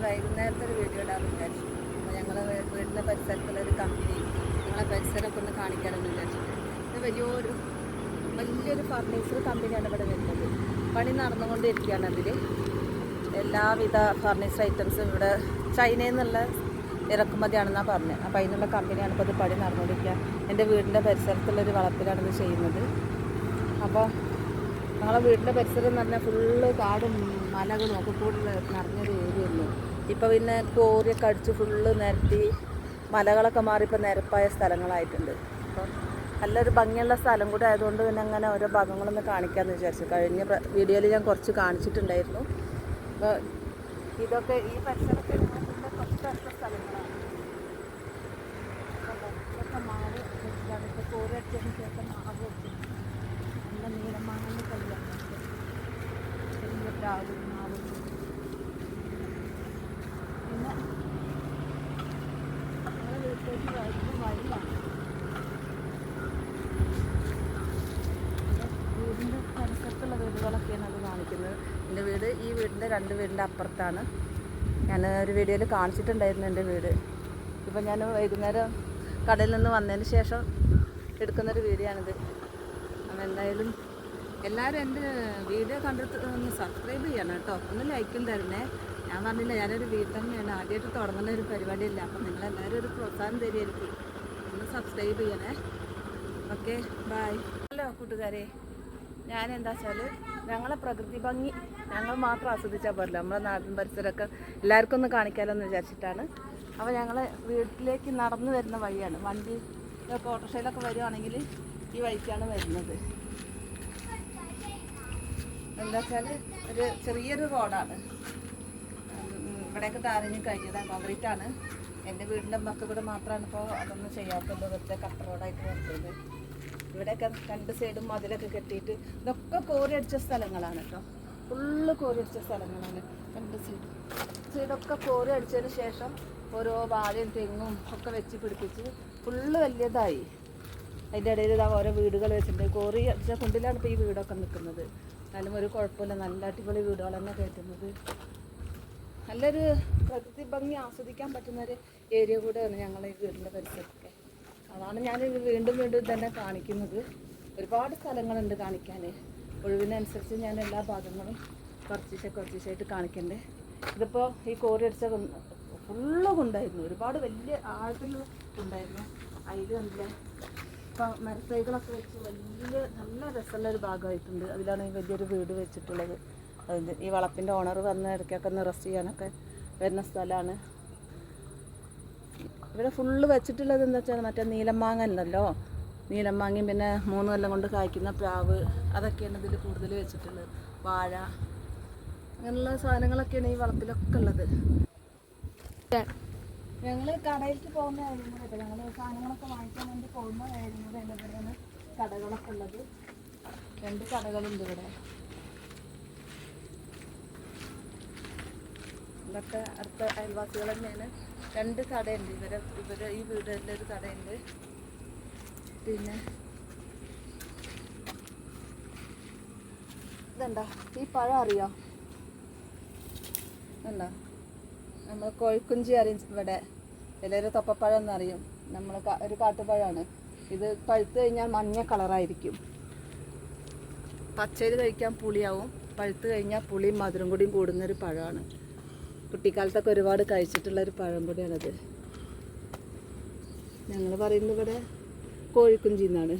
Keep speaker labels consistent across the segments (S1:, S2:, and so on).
S1: വൈകുന്നേരത്തെ ഒരു വീഡിയോ ഇടാമെന്ന് വിചാരിച്ചു. അപ്പോൾ ഞങ്ങളെ വീടിൻ്റെ പരിസരത്തുള്ളൊരു കമ്പനി ഞങ്ങളെ പരിസരമൊക്കെ ഒന്ന് കാണിക്കാമെന്ന് വിചാരിച്ചിട്ട്. ഇത് വലിയൊരു ഫർണിച്ചർ കമ്പനിയാണ് ഇവിടെ വരുന്നത്. പണി നടന്നുകൊണ്ടിരിക്കുകയാണ്. അതിൽ എല്ലാവിധ ഫർണിച്ചർ ഐറ്റംസും ഇവിടെ ചൈനയിൽ നിന്നുള്ള ഇറക്കുമതിയാണെന്നാണ് പറഞ്ഞത്. അപ്പോൾ അതിനുള്ള കമ്പനിയാണ് ഇപ്പോൾ ഇത് പണി നടന്നുകൊണ്ടിരിക്കുക. എൻ്റെ വീടിൻ്റെ പരിസരത്തുള്ളൊരു വളപ്പിലാണ് ഇത് ചെയ്യുന്നത്. അപ്പോൾ ഞങ്ങളെ വീടിൻ്റെ പരിസരം എന്ന് പറഞ്ഞാൽ ഫുള്ള് കാടും മലകളും ഒക്കെ കൂടുതൽ നിറഞ്ഞൊരു ഏരിയയുള്ളൂ. ഇപ്പോൾ പിന്നെ കോറിയൊക്കെ അടിച്ച് ഫുള്ള് നിരത്തി മലകളൊക്കെ മാറി ഇപ്പോൾ നിരപ്പായ സ്ഥലങ്ങളായിട്ടുണ്ട്. അപ്പോൾ നല്ലൊരു ഭംഗിയുള്ള സ്ഥലം കൂടി ആയതുകൊണ്ട് പിന്നെ അങ്ങനെ ഓരോ ഭാഗങ്ങളൊന്ന് കാണിക്കാമെന്ന് വിചാരിച്ചു. കഴിഞ്ഞ വീഡിയോയിൽ ഞാൻ കുറച്ച് കാണിച്ചിട്ടുണ്ടായിരുന്നു. അപ്പോൾ ഇതൊക്കെ ഈ പരിസരത്ത് ഞങ്ങളുടെ തൊട്ടടുത്ത സ്ഥലങ്ങളാണ്. ഇതൊക്കെ മാവ് വെച്ചിട്ടാണ് ഇപ്പോൾ കോറി അടിച്ചതിന് ശേഷം മാവ് വെച്ചിട്ടുണ്ട്. നല്ല നീലമാണെന്ന് കഴിയാണ് ചെറിയ പ്രാവും മാവും. പിന്നെ ഞങ്ങളുടെ വീട്ടിലേക്ക് വഴിയാണ്. വീടിൻ്റെ പരിസരത്തുള്ള വീടുകളൊക്കെയാണ് അത് കാണിക്കുന്നത്. എൻ്റെ വീട് ഈ വീടിൻ്റെ 2 വീടിൻ്റെ അപ്പുറത്താണ്. ഞാൻ ഒരു വീഡിയോയിൽ കാണിച്ചിട്ടുണ്ടായിരുന്നു എൻ്റെ വീട്. ഇപ്പം ഞാൻ വൈകുന്നേരം കടയിൽ നിന്ന് വന്നതിന് ശേഷം എടുക്കുന്നൊരു വീഡിയോ ആണിത്. അപ്പോൾ എന്തായാലും എല്ലാവരും എൻ്റെ വീഡിയോ കണ്ടിട്ട് ഒന്ന് സബ്സ്ക്രൈബ് ചെയ്യണം കേട്ടോ. ഒന്ന് ലൈക്കും തരണേ. ഞാൻ പറഞ്ഞില്ല, ഞാനൊരു വീട്ടമ്മയാണ്, ആദ്യമായിട്ട് തുടങ്ങുന്ന ഒരു പരിപാടിയല്ല. അപ്പം നിങ്ങളെല്ലാവരും ഒരു പ്രോത്സാഹനം തരുമായിരിക്കും. ഒന്ന് സബ്സ്ക്രൈബ് ചെയ്യണേ. Okay, by. ഹലോ കൂട്ടുകാരെ, ഞാൻ എന്താ വെച്ചാൽ ഞങ്ങളെ പ്രകൃതി ഭംഗി ഞങ്ങൾ മാത്രം ആസ്വദിച്ചാൽ പോരല്ലോ, നമ്മളെ നാടിൻ പരിസരമൊക്കെ എല്ലാവർക്കും ഒന്ന് കാണിക്കാമല്ലോ എന്ന് വിചാരിച്ചിട്ടാണ്. അപ്പോൾ ഞങ്ങൾ വീട്ടിലേക്ക് നടന്നു വരുന്ന വഴിയാണ്. വണ്ടി ഓട്ടോറിക്ഷയിലൊക്കെ വരുവാണെങ്കിൽ ഈ വഴിക്കാണ് വരുന്നത്. എന്താ വെച്ചാൽ ഒരു ചെറിയൊരു റോഡാണ്. ഇവിടെയൊക്കെ താരഞ്ഞ് കഴിഞ്ഞതാണ്, കോൺക്രീറ്റാണ്. എൻ്റെ വീടിൻ്റെ മക്കൾ മാത്രമാണ് ഇപ്പോൾ അതൊന്നും ചെയ്യാത്തത്. വെറുതെ കട്ട റോഡായിട്ട് വരുന്നത്. ഇവിടെയൊക്കെ 2 സൈഡും മതിലൊക്കെ കെട്ടിയിട്ട് ഇതൊക്കെ കോരി അടിച്ച സ്ഥലങ്ങളാണ് കേട്ടോ. ഫുള്ള് കോരി അടിച്ച സ്ഥലങ്ങളാണ്. 2 സൈഡൊക്കെ കോരി അടിച്ചതിന് ശേഷം ഓരോ വാഴയും തെങ്ങും ഒക്കെ വെച്ച് പിടിപ്പിച്ച് ഫുള്ള് വലിയതായി. അതിൻ്റെ ഇടയിൽ ഇതാ ഓരോ വീടുകൾ വെച്ചിട്ടുണ്ട്. കോറി അടിച്ച കുണ്ടിലാണ് ഇപ്പോൾ ഈ വീടൊക്കെ നിൽക്കുന്നത്. എന്നാലും ഒരു കുഴപ്പമില്ല, നല്ല അടിപൊളി വീടുകൾ തന്നെ കയറ്റുന്നത്. നല്ലൊരു പ്രകൃതി ഭംഗി ആസ്വദിക്കാൻ പറ്റുന്നൊരു ഏരിയ കൂടെയാണ് ഞങ്ങളെ ഈ വീടിൻ്റെ പരിസരത്തൊക്കെ. അതാണ് ഞാൻ വീണ്ടും ഇതന്നെ കാണിക്കുന്നത്. ഒരുപാട് സ്ഥലങ്ങളുണ്ട് കാണിക്കാൻ. ഒഴിവിനനുസരിച്ച് ഞാൻ എല്ലാ ഭാഗങ്ങളും കുറച്ചിശായിട്ട് കാണിക്കണ്ടേ. ഇതിപ്പോൾ ഈ കോറി അടിച്ച ഫുള്ള് കൊണ്ടായിരുന്നു. ഒരുപാട് വലിയ ആഴത്തിൽ ഉണ്ടായിരുന്നു. അതിൽ നല്ല ഇപ്പം മരത്തൈകളൊക്കെ വെച്ച് വലിയ നല്ല രസമുള്ളൊരു ഭാഗമായിട്ടുണ്ട്. അതിലാണ് ഈ വലിയൊരു വീട് വെച്ചിട്ടുള്ളത്. അതിൻ്റെ ഈ വളപ്പിൻ്റെ ഓണർ വന്ന് ഇടയ്ക്കൊക്കെ ഒന്ന് റെസ്റ്റ് ചെയ്യാനൊക്കെ വരുന്ന സ്ഥലമാണ്. ഇവിടെ ഫുള്ള് വെച്ചിട്ടുള്ളത് എന്താ വെച്ചാൽ മറ്റേ നീലമാങ്ങ ഉണ്ടല്ലോ, നീലമാങ്ങയും പിന്നെ 3 കൊല്ലം കൊണ്ട് കായ്ക്കുന്ന പ്ലാവ്, അതൊക്കെയാണ് ഇതിൽ കൂടുതൽ വെച്ചിട്ടുള്ളത്. വാഴ, അങ്ങനെയുള്ള സാധനങ്ങളൊക്കെയാണ് ഈ വളപ്പിലൊക്കെ ഉള്ളത്. ഞങ്ങൾ കടയിലേക്ക് പോകുന്നതായിരുന്നു കേട്ടോ. ഞങ്ങൾ സാധനങ്ങളൊക്കെ വാങ്ങിക്കാൻ വേണ്ടി പോകുന്നതായിരുന്നത്. എൻ്റെ ഇവിടെയാണ് കടകളൊക്കെ ഉള്ളത്. 2 കടകളുണ്ട് ഇവിടെ. ഇതൊക്കെ അടുത്ത അയൽവാസികൾ തന്നെയാണ്. 2 കടയുണ്ട്. ഇവരെ ഈ വീടിൻ്റെ ഒരു കടയുണ്ട്. പിന്നെ ഇതെന്താ ഈ പഴം അറിയോ? എന്താ നമ്മൾ കോഴിക്കുഞ്ചി അറിയും ഇവിടെ, എല്ലാവരും തൊപ്പപ്പഴം എന്നറിയും. നമ്മൾ ഒരു കാട്ടുപഴമാണ് ഇത്. പഴുത്ത് കഴിഞ്ഞാൽ മഞ്ഞ കളറായിരിക്കും. പച്ചയിൽ കഴിക്കാൻ പുളിയാവും, പഴുത്ത് കഴിഞ്ഞാൽ പുളിയും മധുരം കൂടിയും കൂടുന്നൊരു പഴമാണ്. കുട്ടിക്കാലത്തൊക്കെ ഒരുപാട് കഴിച്ചിട്ടുള്ളൊരു പഴം കൂടിയാണത്. ഞങ്ങൾ പറയുന്നത് ഇവിടെ കോഴിക്കുഞ്ചി എന്നാണ്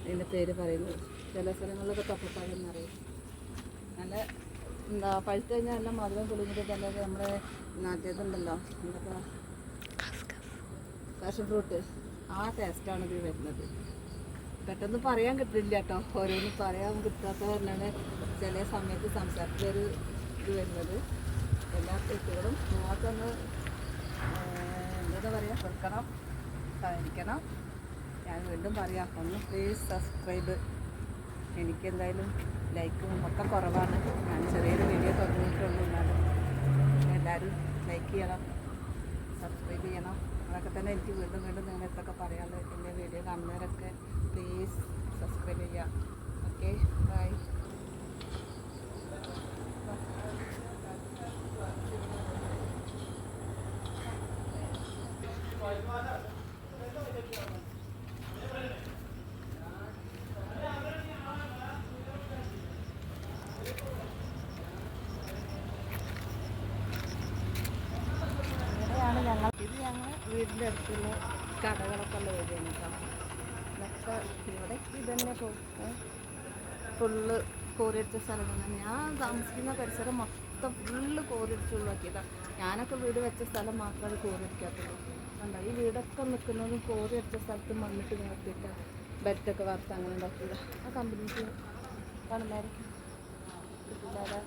S1: അതിൻ്റെ പേര് പറയുന്നത്. ചില സ്ഥലങ്ങളിലൊക്കെ തൊപ്പപ്പഴം എന്നറിയും. നല്ല എന്താ പഴുത്ത് കഴിഞ്ഞാൽ നല്ല മധുരം പുളിഞ്ഞിട്ട് തന്നെ നമ്മുടെ നാട്ടിയതുണ്ടല്ലോ, എന്താ പാഷൻ ഫ്രൂട്ട്, ആ ടേസ്റ്റാണ് ഇത് വരുന്നത്. പെട്ടെന്ന് പറയാൻ കിട്ടില്ല കേട്ടോ. ഓരോന്നും പറയാൻ കിട്ടാത്ത കാരണമാണ് ചില സമയത്ത് സംസാരത്തിലൊരു ഇത് വരുന്നത്. എല്ലാ വ്യക്തികളും നിങ്ങൾക്കൊന്ന് എന്താ പറയുക, കൊടുക്കണം, സഹായിക്കണം. ഞാൻ വീണ്ടും പറയാം, ഒന്ന് പ്ലീസ് സബ്സ്ക്രൈബ്. എനിക്കെന്തായാലും ലൈക്കും ഒക്കെ കുറവാണ്. ഞാൻ ചെറിയൊരു വീഡിയോ തുടങ്ങിയിട്ടുള്ളൂ. എന്നാലും എല്ലാവരും ലൈക്ക് ചെയ്യണം, സബ്സ്ക്രൈബ് ചെയ്യണം. അതൊക്കെ തന്നെ എനിക്ക് വീണ്ടും നിങ്ങളെത്തൊക്കെ പറയാനുള്ളത്. എൻ്റെ വീഡിയോ കാണുന്നവരൊക്കെ പ്ലീസ് സബ്സ്ക്രൈബ് ചെയ്യുക. Okay, bye. വീടിൻ്റെ അടുത്തുള്ള കടകളൊക്കെ ഉള്ള ഏരിയയാണ് കേട്ടോ. ഇതൊക്കെ ഇവിടെ ഇതന്നെ ഫുള്ള് കോരിയടിച്ച സ്ഥലമാണ്. ഞാൻ താമസിക്കുന്ന പരിസരം മൊത്തം ഫുള്ള് കോരിയടിച്ച് ഒഴിവാക്കിയതാണ്. ഞാനൊക്കെ വീട് വെച്ച സ്ഥലം മാത്രമേ കോരിയടിക്കാത്തുള്ളൂ. കണ്ടോ ഈ വീടൊക്കെ നിൽക്കുന്നതും കോരിയടിച്ച സ്ഥലത്ത് മണ്ണിട്ട് നിർത്തിയിട്ട് ബെഡൊക്കെ വാർത്ത അങ്ങനെ ഉണ്ടാക്കിയത്. ആ കമ്പനിക്ക് കാണുന്നേരം കിട്ടില്ലാതെ.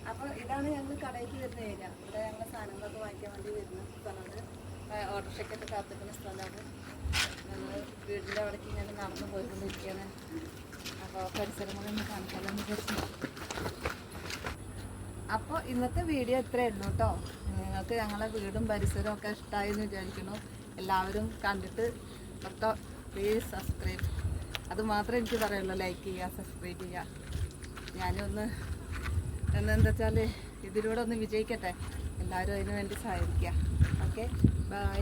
S1: അപ്പോൾ ഇതാണ് ഞങ്ങൾ കടയിലേക്ക് വരുന്ന ഏരിയ. ഇവിടെ ഞങ്ങൾ സാധനങ്ങളൊക്കെ വാങ്ങിക്കാൻ വേണ്ടി വരുന്ന സ്ഥലമാണ്. ഓട്ടോറിക്ഷയ്ക്കൊക്കെ കാത്തിക്കുന്ന സ്ഥലമാണ്. ഞങ്ങൾ വീടിൻ്റെ അവിടേക്ക് ഇങ്ങനെ നടന്നു പോയിക്കൊണ്ടിരിക്കുകയാണ്. അപ്പോൾ പരിസരങ്ങളൊന്നും കാണിക്കാമെന്ന് വിചാരിച്ചു. അപ്പോൾ ഇന്നത്തെ വീഡിയോ ഇത്രയേ ഉള്ളൂ കേട്ടോ. നിങ്ങൾക്ക് ഞങ്ങളെ വീടും പരിസരവും ഒക്കെ ഇഷ്ടമായി എന്ന് വിചാരിക്കുന്നു. എല്ലാവരും കണ്ടിട്ട് ഒക്കെ പ്ലീസ് സബ്സ്ക്രൈബ്. അത് മാത്രമേ എനിക്ക് പറയുള്ളൂ. ലൈക്ക് ചെയ്യുക, സബ്സ്ക്രൈബ് ചെയ്യുക. ഞാനൊന്ന് എന്താ വെച്ചാൽ ഇതിലൂടെ ഒന്ന് വിജയിക്കട്ടെ. എല്ലാവരും അതിന് വേണ്ടി സഹായിക്കുക. Okay, by.